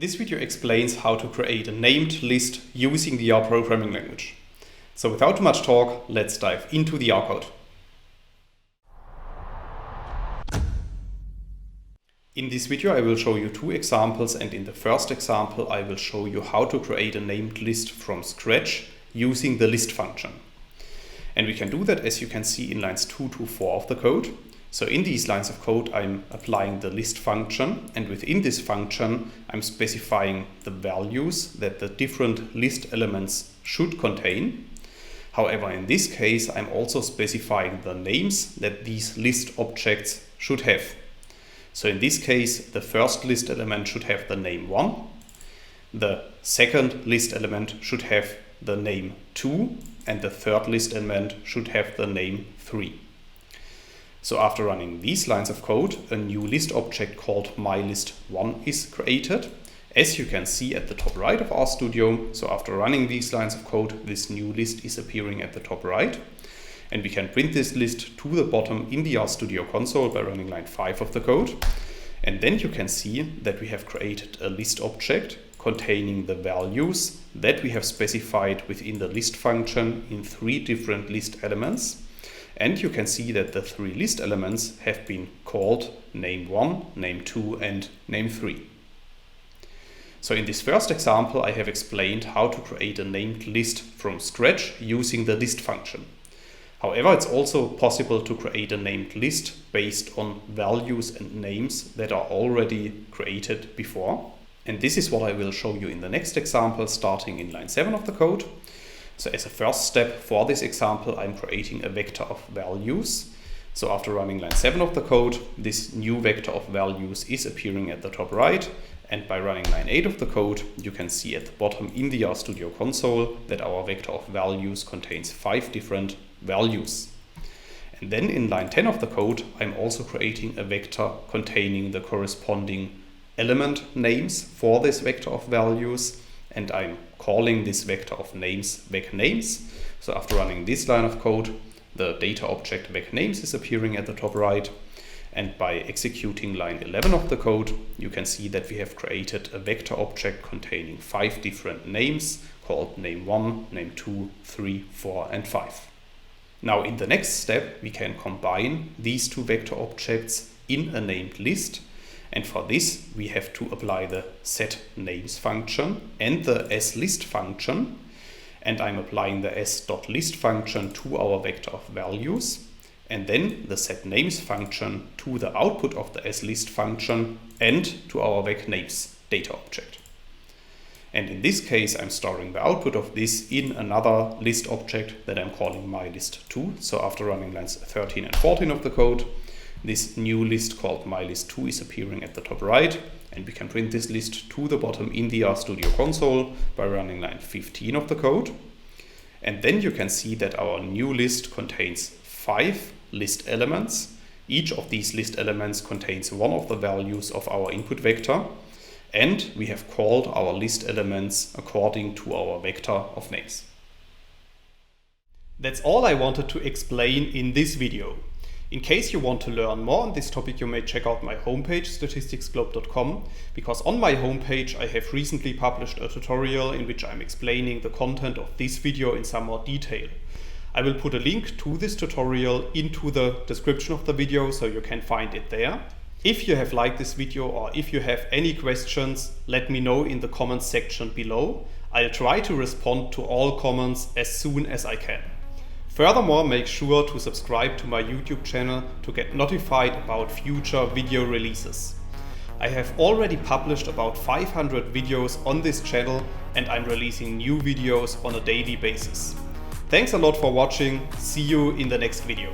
This video explains how to create a named list using the R programming language. So without too much talk, let's dive into the R code. In this video I will show you two examples, and in the first example I will show you how to create a named list from scratch using the list function. And we can do that, as you can see, in lines 2 to 4 of the code. So in these lines of code I'm applying the list function, and within this function I'm specifying the values that the different list elements should contain. However, in this case I'm also specifying the names that these list objects should have. So in this case the first list element should have the name 1, the second list element should have the name 2, and the third list element should have the name 3. So after running these lines of code, a new list object called myList1 is created, as you can see at the top right of RStudio. So after running these lines of code, this new list is appearing at the top right. And we can print this list to the bottom in the RStudio console by running line 5 of the code. And then you can see that we have created a list object containing the values that we have specified within the list function in 3 different list elements. And you can see that the 3 list elements have been called name1, name2, and name3. So in this first example, I have explained how to create a named list from scratch using the list function. However, it's also possible to create a named list based on values and names that are already created before. And this is what I will show you in the next example, starting in line 7 of the code. So as a first step for this example, I'm creating a vector of values. So after running line 7 of the code, this new vector of values is appearing at the top right. And by running line 8 of the code, you can see at the bottom in the RStudio console that our vector of values contains 5 different values. And then in line 10 of the code, I'm also creating a vector containing the corresponding element names for this vector of values. And I'm calling this vector of names vecNames. So after running this line of code, the data object vecNames is appearing at the top right. And by executing line 11 of the code, you can see that we have created a vector object containing 5 different names called name1, name2, 3, 4, and 5. Now in the next step, we can combine these 2 vector objects in a named list. And for this, we have to apply the setNames function and the as.list function. And I'm applying the as.list function to our vector of values, and then the setNames function to the output of the as.list function and to our vecNames data object. And in this case, I'm storing the output of this in another list object that I'm calling myList2. So after running lines 13 and 14 of the code, this new list called myList2 is appearing at the top right, and we can print this list to the bottom in the RStudio console by running line 15 of the code. And then you can see that our new list contains 5 list elements. Each of these list elements contains one of the values of our input vector, and we have called our list elements according to our vector of names. That's all I wanted to explain in this video. In case you want to learn more on this topic, you may check out my homepage, statisticsglobe.com, because on my homepage I have recently published a tutorial in which I'm explaining the content of this video in some more detail. I will put a link to this tutorial into the description of the video, so you can find it there. If you have liked this video, or if you have any questions, let me know in the comments section below. I'll try to respond to all comments as soon as I can. Furthermore, make sure to subscribe to my YouTube channel to get notified about future video releases. I have already published about 500 videos on this channel, and I'm releasing new videos on a daily basis. Thanks a lot for watching. See you in the next video.